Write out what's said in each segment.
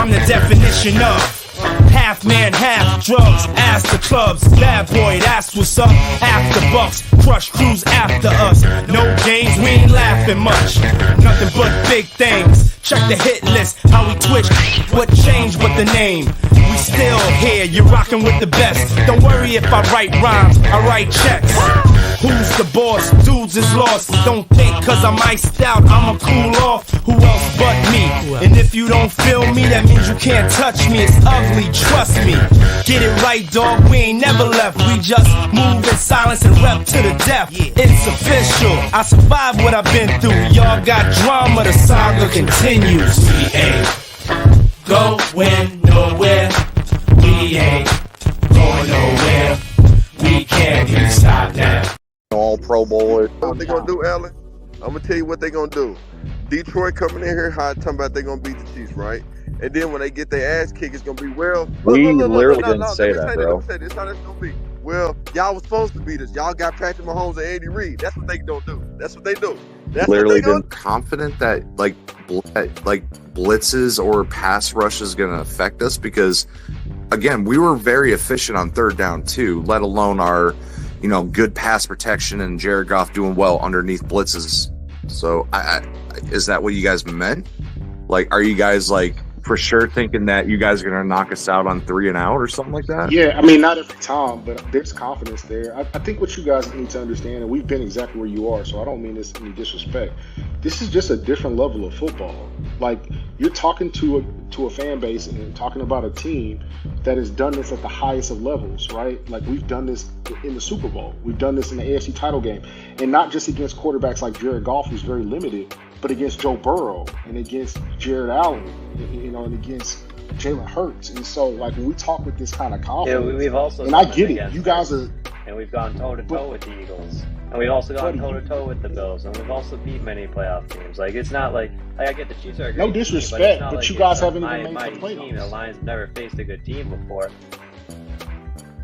I'm the definition of half man, half drugs, ass to clubs, bad boy, that's what's up. After bucks, crush crews after us. No games, we ain't laughing much. Nothing but big things. Check the hit list, how we twitch. What changed but the name? We still here, you're rocking with the best. Don't worry if I write rhymes, I write checks. Who's the boss? Dudes is lost. Don't think cause I'm iced out, I'ma cool off. Who else but me? And if you don't feel me, that means you can't touch me. It's ugly, trust me. Get it right, dog, we ain't never left. We just move in silence and rep to the death. It's official, I survived what I've been through. Y'all got drama, the saga continues. We ain't going nowhere. We ain't going nowhere. We can't be stopped now. All Pro Bowler. What they gonna do, Allen? I'm gonna tell you what they gonna do. Detroit coming in here hot, talking about they gonna beat the Chiefs, right? And then when they get their ass kicked, it's gonna be we literally didn't say that, bro. Let me say this. How that's gonna be? Well, y'all was supposed to beat us. Y'all got Patrick Mahomes and Andy Reid. That's what they don't do. That's what they do. That's literally what they been confident that like blitzes or pass rush is gonna affect us because, again, we were very efficient on third down too. Let alone our, good pass protection and Jared Goff doing well underneath blitzes. So, is that what you guys meant? Like, are you guys for sure thinking that you guys are going to knock us out on 3 and out or something like that? Yeah, I mean, not every time, but there's confidence there. I think what you guys need to understand, and we've been exactly where you are, so I don't mean this in any disrespect. This is just a different level of football. Like, you're talking to a fan base and talking about a team that has done this at the highest of levels, right? Like, we've done this in the Super Bowl. We've done this in the AFC title game. And not just against quarterbacks like Jared Goff, who's very limited, but against Joe Burrow and against Jared Allen, and against Jalen Hurts. And so, when we talk with this kind of confidence, yeah, we've also and I get it, you guys are, and we've gone toe to toe with the Eagles, and we've also gone toe to toe with the Bills, and we've also beat many playoff teams. It's not like I get the Chiefs are a great no disrespect, team, but you guys haven't even made the playoffs. The Lions never faced a good team before.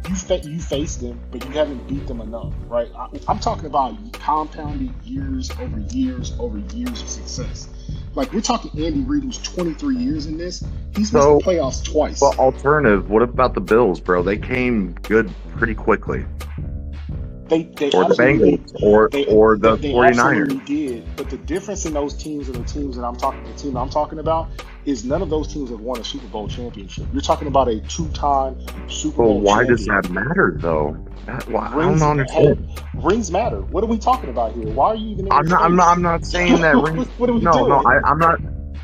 You faced them, but you haven't beat them enough, right? I'm talking about compounded years over years over years of success. We're talking Andy Reid, who's 23 years in this. He's missed the playoffs twice. But alternative, what about the Bills, bro? They came good pretty quickly. They or the Bengals, or the 49ers. Absolutely did. But the difference in those teams and the team I'm talking about is none of those teams have won a Super Bowl championship. You're talking about a 2-time Super Bowl champion. Why does that matter, though? I don't understand. Rings matter. What are we talking about here? Why are you even? I'm not saying that. Rings, what are we doing? No,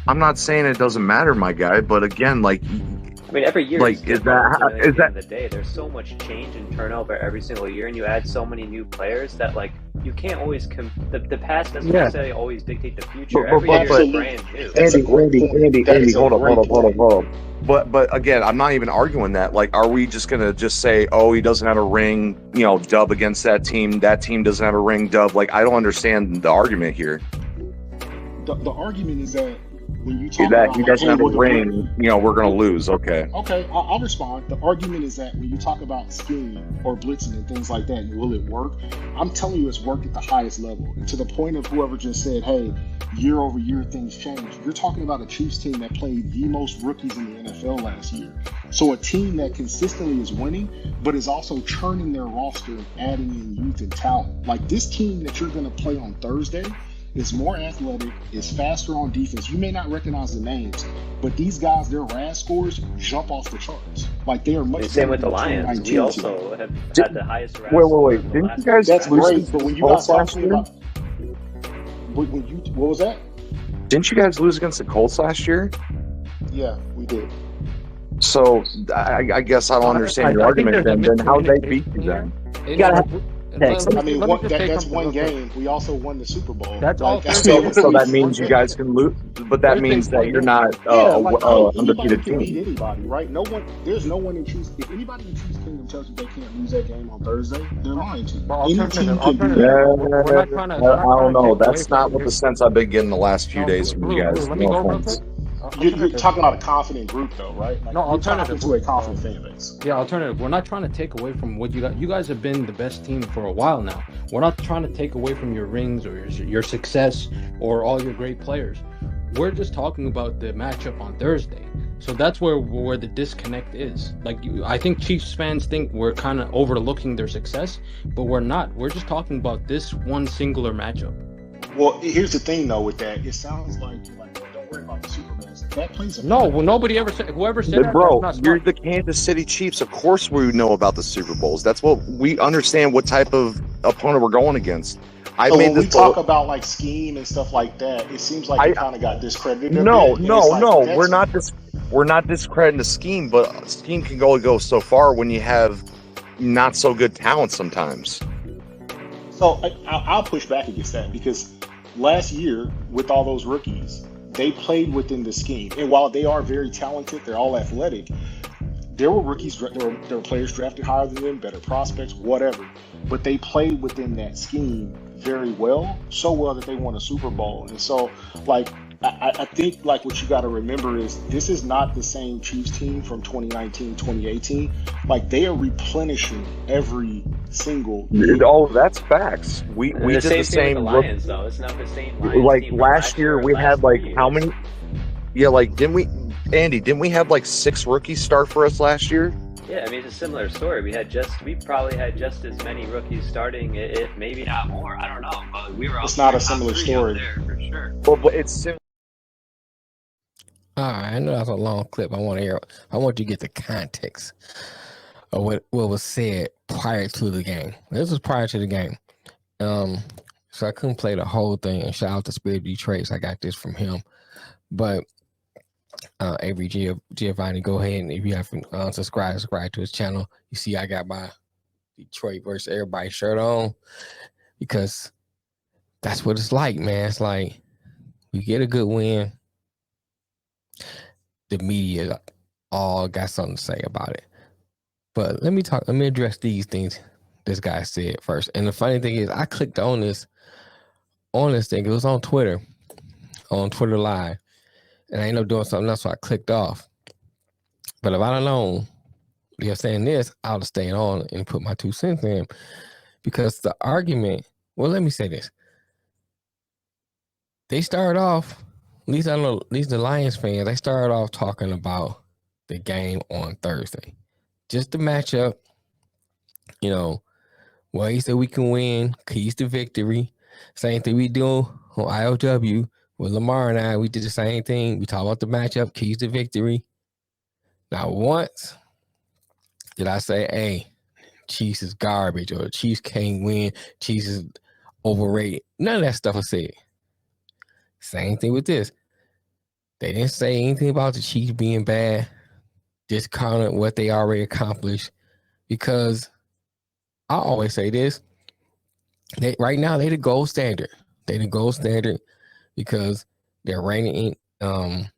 I'm not saying it doesn't matter, my guy. But again, every year, is that at the end of the day, there's so much change and turnover every single year, and you add so many new players that you can't always the past doesn't necessarily always dictate the future. Every year is brand new. Andy, hold up. But again, I'm not even arguing that. Are we just gonna just say, oh, he doesn't have a ring, dub against that team doesn't have a ring, dub? I don't understand the argument here. The argument is that when you talk that about he doesn't have a ring, we're going to lose. Okay, I'll respond. The argument is that when you talk about scheming or blitzing and things like that, will it work? I'm telling you, it's worked at the highest level. And to the point of whoever just said, hey, year over year things change. You're talking about a Chiefs team that played the most rookies in the NFL last year. So a team that consistently is winning, but is also churning their roster and adding in youth and talent. This team that you're going to play on Thursday is more athletic, is faster on defense. You may not recognize the names, but these guys, their RAS scores jump off the charts. They are much. Same with the Lions. We also have had the highest RAS. Wait. Didn't you guys? That's great. But when you guys talking about, what was that? Didn't you guys lose against the Colts last year? Yeah, we did. So I guess I don't understand your argument. Then how they beat you then? You gotta have. That's one game. We also won the Super Bowl. That's all. So that means you guys can lose, but that means that you're not undefeated team. Beat anybody, right? There's no one in Chiefs. If anybody in Chiefs Kingdom tells you they can't lose that game on Thursday, they're lying to you. I don't know. That's not what the sense I've been getting the last few days from you guys. Let me go real quick. You're talking about a confident group, though, right? No, alternative. You're talking to a confident fan base. Yeah, alternative. We're not trying to take away from what you got. You guys have been the best team for a while now. We're not trying to take away from your rings or your success or all your great players. We're just talking about the matchup on Thursday. So that's where the disconnect is. Like, I think Chiefs fans think we're kind of overlooking their success, but we're not. We're just talking about this one singular matchup. Well, here's the thing though. With that, it sounds like you're like, don't worry about the Super Bowls. That plays a No, part. well, nobody ever said. Whoever said that, Bro, that's not you're smart. the Kansas City Chiefs. Of course we know about the Super Bowls. That's what we understand what type of opponent we're going against. I So made when we this talk about like scheme and stuff like that, it seems like I it kind of got discredited a no, bit. And it's like no. that's We're not discrediting the scheme, but scheme can only go so far when you have not so good talent sometimes. so I'll push back against that because last year with all those rookies, they played within the scheme. And while they are very talented, they're all athletic. There were rookies, there were players drafted higher than them, better prospects, whatever. But they played within that scheme very well, so well that they won a Super Bowl. And so, like, I think like what you got to remember is this is not the same Chiefs team from 2019, 2018. Like they are replenishing every single year. Oh, that's facts. We The did same the thing with the same. Lions, though. It's not the same Lions Like team from last year, or we last had like 3 how years. many? Yeah, like didn't we have like 6 rookies start for us last year? Yeah, I mean it's a similar story. We probably had just as many rookies starting, if maybe not more. I don't know, but we were. It's not a top similar 3 story. up there for sure. Well, but it's similar. All right, I know that's a long clip. I want you to get the context of what was said prior to the game. This was prior to the game. So I couldn't play the whole thing. And shout out to Spirit Detroit. I got this from him. But Avery Giovanni, go ahead and if you haven't subscribe to his channel. You see, I got my Detroit versus everybody shirt on because that's what it's like, man. It's like we get a good win. The media all got something to say about it. But let me address these things this guy said first. And the funny thing is I clicked on this thing. It was on Twitter Live. And I ended up doing something else, so I clicked off. But if I'd have known you're saying this, I would have stayed on and put my 2 cents in. Because the argument, well, let me say this. They started off, at least the Lions fans, they started off talking about the game on Thursday. Just the matchup, ways that we can win, keys to victory. Same thing we do on IOW with Lamar and I. We did the same thing. We talked about the matchup, keys to victory. Not once did I say, hey, Chiefs is garbage or Chiefs can't win, Chiefs is overrated. None of that stuff was said. Same thing with this. They didn't say anything about the Chiefs being bad, discounting what they already accomplished, because I always say this, right now they the gold standard. They the gold standard because they're reigning NFL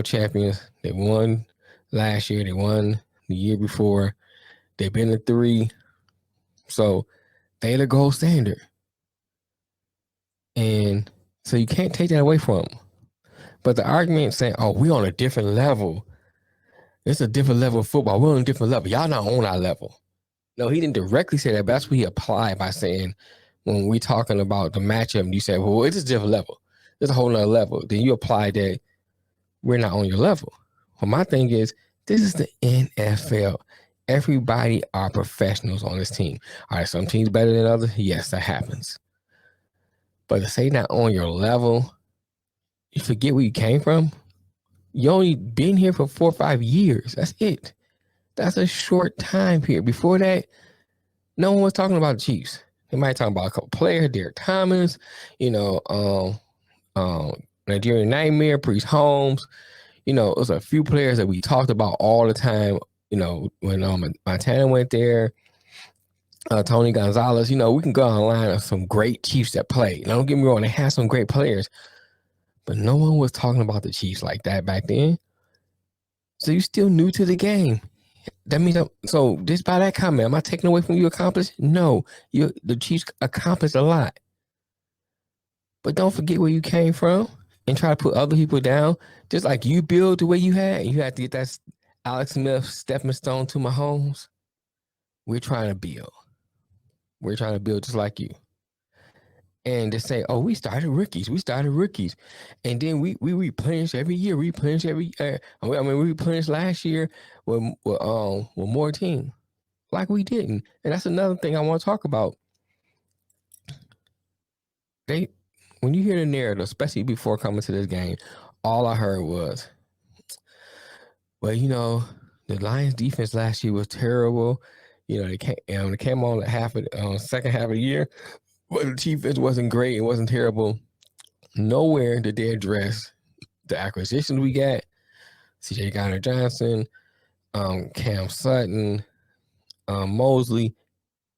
champions. They won last year. They won the year before. They've been to 3. So they the gold standard. And so you can't take that away from them. But the argument saying, oh, we're on a different level. It's a different level of football. We're on a different level. Y'all not on our level. No, he didn't directly say that, but that's what he applied by saying, when we talking about the matchup, you say, well, it's a different level. It's a whole nother level. Then you apply that we're not on your level. Well, my thing is, this is the NFL. Everybody are professionals on this team. All right, some teams better than others. Yes, that happens. But to say not on your level, you forget where you came from. You only been here for 4 or 5 years. That's it. That's a short time period. Before that, no one was talking about the Chiefs. They might talk about a couple players, Derek Thomas, Nigerian Nightmare, Priest Holmes. It was a few players that we talked about all the time. When Montana went there, Tony Gonzalez, we can go on a line of some great Chiefs that played. Now, don't get me wrong, they had some great players, but no one was talking about the Chiefs like that back then. So you're still new to the game. That means, so just by that comment, am I taking away from you accomplished? No, the Chiefs accomplished a lot. But don't forget where you came from and try to put other people down. Just like you build the way you had to get that Alex Smith stepping stone to Mahomes. We're trying to build. We're trying to build just like you. and to say, "Oh, we started rookies, and then we replenish every year, we replenished last year with more team, like we didn't." And that's another thing I want to talk about. When you hear the narrative, especially before coming to this game, all I heard was, "Well, the Lions defense last year was terrible. They came on at second half of the year, but the defense wasn't great. It wasn't terrible." Nowhere did they address the acquisitions we got: C.J. Gardner-Johnson, Cam Sutton, Mosley.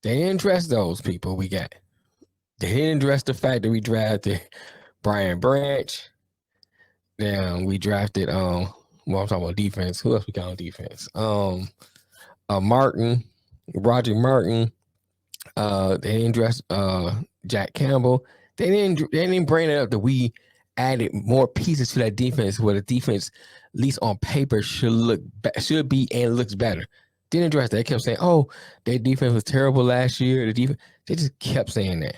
They didn't address those people we got. They didn't address the fact that we drafted Brian Branch. Then we drafted I'm talking about defense. Who else we got on defense? Roger Martin. They didn't address Jack Campbell. They didn't bring it up that we added more pieces to that defense, where the defense, at least on paper, should be and looks better. Didn't address that. They kept saying, "Oh, their defense was terrible last year." They just kept saying that.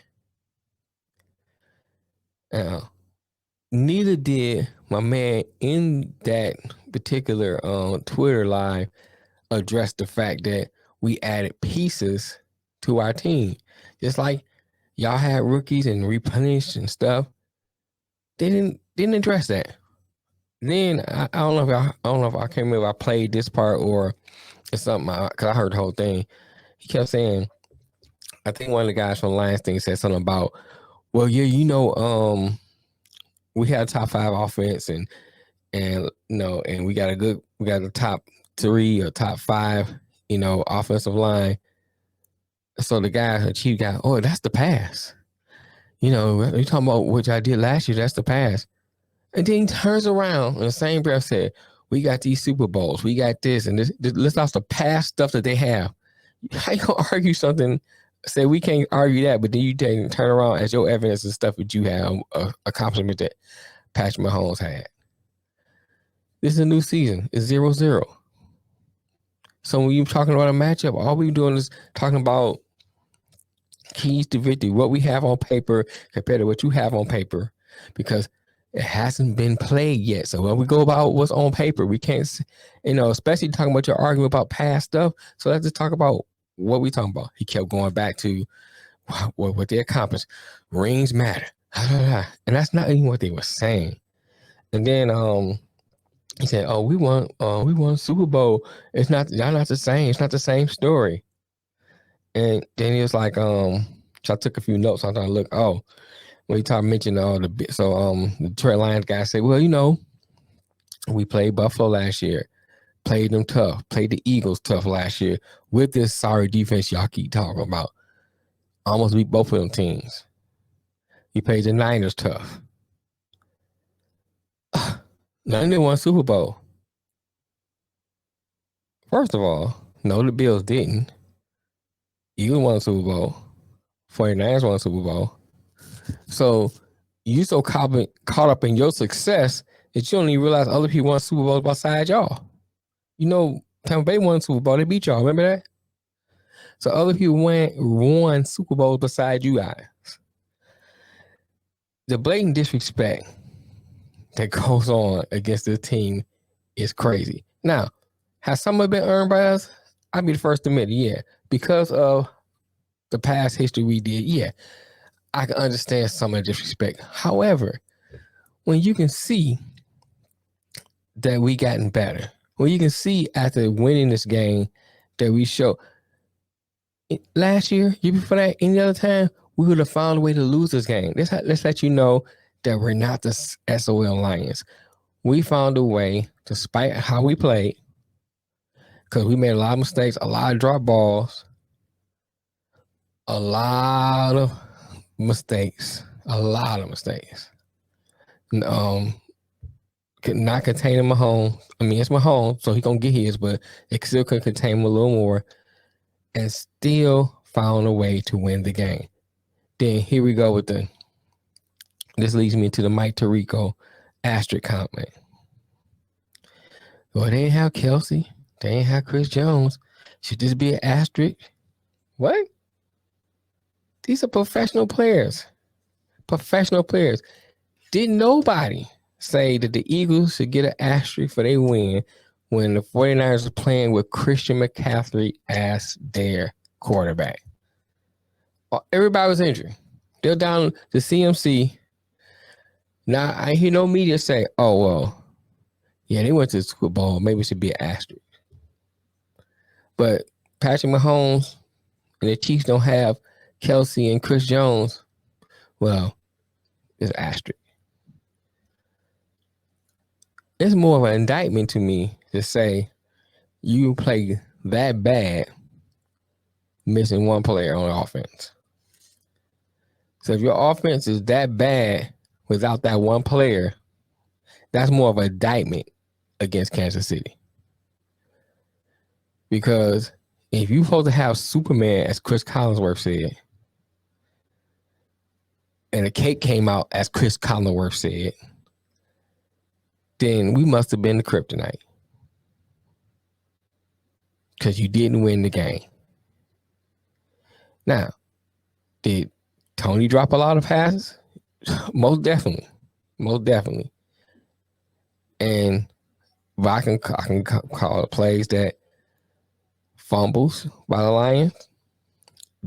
Neither did my man in that particular Twitter live address the fact that we added pieces to our team. Just like y'all had rookies and replenished and stuff. They didn't address that. Then I don't know if I can't remember if I played this part or it's something, because I heard the whole thing. He kept saying, I think one of the guys from the Lions thing said something about, "Well, yeah, we had a top 5 offense and we got a top 3 or top 5, offensive line." So the chief guy, "Oh, that's the pass. You talking about what I did last year, that's the pass." And then he turns around in the same breath said, "We got these Super Bowls, we got this, and this list off the past stuff that they have." How you gonna argue something? Say we can't argue that, but then you turn around as your evidence and stuff that you have accomplishment that Patrick Mahomes had. This is a new season. It's 0-0. So when you're talking about a matchup, all we're doing is talking about keys to victory, what we have on paper compared to what you have on paper, because it hasn't been played yet. So when we go about what's on paper, we can't, especially talking about your argument about past stuff. So let's just talk about what we talking about. He kept going back to what they accomplished. Rings matter. And that's not even what they were saying. And then he said, "Oh, we won Super Bowl. Y'all not the same. It's not the same story." And then he was like, so I took a few notes. I thought, look, when he mentioned the Detroit Lions guy said, "Well, we played Buffalo last year, played them tough, played the Eagles tough last year with this sorry defense y'all keep talking about. Almost beat both of them teams. We played the Niners tough. None of them won Super Bowl." First of all, no, the Bills didn't. Eagles won a Super Bowl. 49ers won a Super Bowl. So you so caught up in your success that you don't even realize other people won Super Bowls beside y'all. Tampa Bay won Super Bowl. They beat y'all. Remember that? So other people won Super Bowls beside you guys. The blatant disrespect that goes on against this team is crazy. Now, has some of it been earned by us? I'll be the first to admit it, yeah. Because of the past history we did, yeah. I can understand some of the disrespect. However, when you can see that we gotten better, when you can see after winning this game that we show last year before that, any other time, we would have found a way to lose this game. Let's let you know that we're not the SOL Lions. We found a way, despite how we played, because we made a lot of mistakes, a lot of drop balls, a lot of mistakes. Not containing Mahomes. I mean, it's Mahomes, so he gonna get his, but it still could contain him a little more, and still found a way to win the game. Then here we go with this leads me to the Mike Tirico asterisk comment. Well, they didn't have Kelsey. They didn't have Chris Jones. Should this be an asterisk? What? These are professional players. professional players. Didn't nobody say that the Eagles should get an asterisk for their win when the 49ers are playing with Christian McCaffrey as their quarterback. Everybody was injured. They're down to CMC. Now, I hear no media say, oh, well, yeah, they went to the Super Bowl. Maybe it should be an asterisk. But Patrick Mahomes and the Chiefs don't have Kelsey and Chris Jones. Well, it's an asterisk. It's more of an indictment to me to say you play that bad missing one player on offense. So if your offense is that bad without that one player, that's more of an indictment against Kansas City. Because if you're supposed to have Superman, as Chris Collinsworth said, and the cake came out as Chris Collinsworth said, then we must have been the kryptonite. Because you didn't win the game. Now, did Tony drop a lot of passes? Most definitely. Most definitely. And I can call it plays that fumbles by the Lions,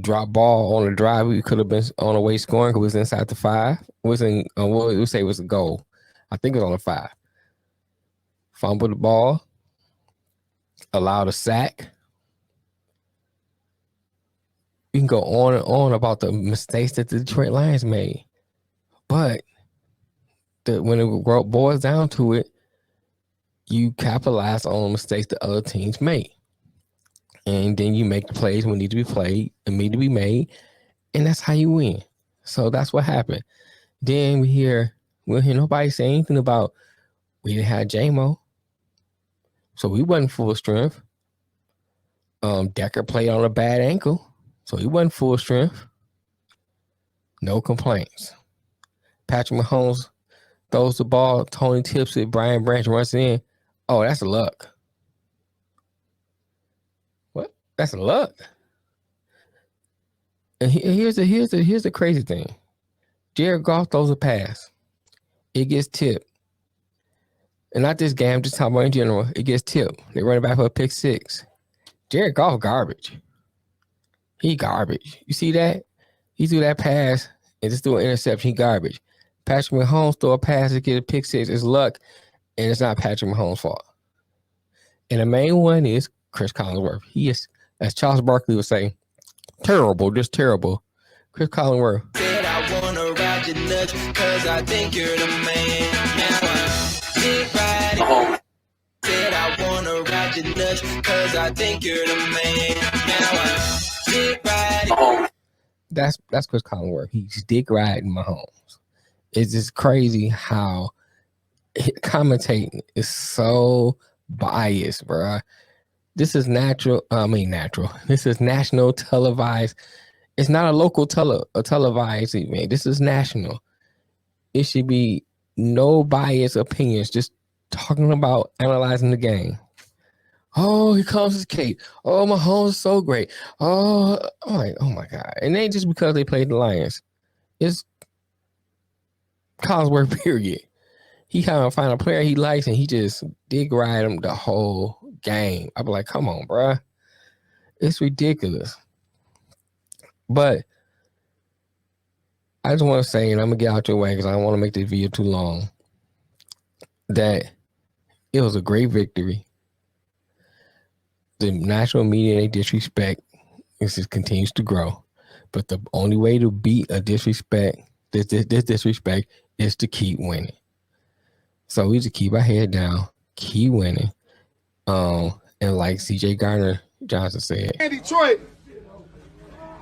drop ball on a drive. We could have been on the way scoring because it was inside the 5. It was in, we'll say it was a goal. I think it was on the 5. Fumble the ball, allowed a sack. You can go on and on about the mistakes that the Detroit Lions made. But when it boils down to it, you capitalize on mistakes that other teams made. And then you make the plays when need to be played, and need to be made, and that's how you win. So that's what happened. Then we'll hear nobody say anything about we didn't have J-Mo. So we wasn't full strength. Decker played on a bad ankle, so he wasn't full strength. No complaints. Patrick Mahomes throws the ball, Tony tips it, Brian Branch runs it in. Oh, that's luck. What? That's luck. And here's the crazy thing. Jared Goff throws a pass. It gets tipped. And not this game, I'm just talking about in general. It gets tipped. They run it back for a pick 6. Jared Goff garbage. He garbage. You see that? He threw that pass and just threw an interception. He garbage. Patrick Mahomes throw a pass to get a pick 6. It's luck, and it's not Patrick Mahomes' fault. And the main one is Chris Collinsworth. He is, as Charles Barkley would say, terrible, just terrible. Chris Collinsworth. Said I wanna ride your nuts because I think you're the man. Now I'm dick riding. Said I wanna ride your nuts because I think you're the man. Now I'm dick riding. That's Chris Collinsworth. He's dick riding Mahomes. It's just crazy how commentating is so biased, bro. This is natural. This is national televised. It's not a local televised event. This is national. It should be no biased opinions. Just talking about analyzing the game. Oh, here comes his Kate. Oh, Mahomes is so great. Oh, oh my God. And it ain't just because they played the Lions. It's Collinsworth, period. He kind of find a player he likes and he just dig ride him the whole game. I be like, come on, bruh. It's ridiculous. But I just want to say, and I'm going to get out your way because I don't want to make this video too long, that it was a great victory. The national media, they disrespect. It just continues to grow. But the only way to beat a disrespect, this disrespect, is to keep winning. So we just keep our head down, keep winning. And like CJ Garner Johnson said, in Detroit,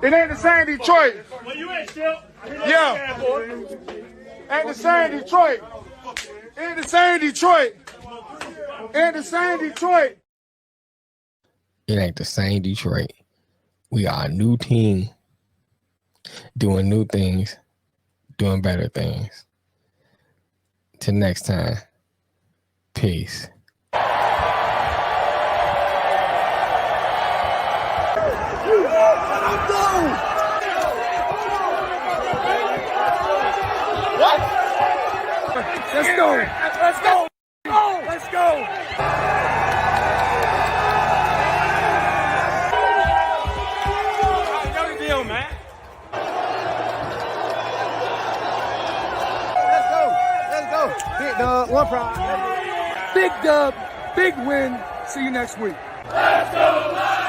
it ain't the same Detroit. Well, you ain't still. Yeah. Ain't the same Detroit. Ain't the same Detroit. Ain't the same Detroit. it ain't the same Detroit. We are a new team doing new things, doing better things. Till next time, peace. Let's go. Let's go. Let's go. Another deal, man. Let's go. Big dub, one prize. Big dub, big win. See you next week. Let's go.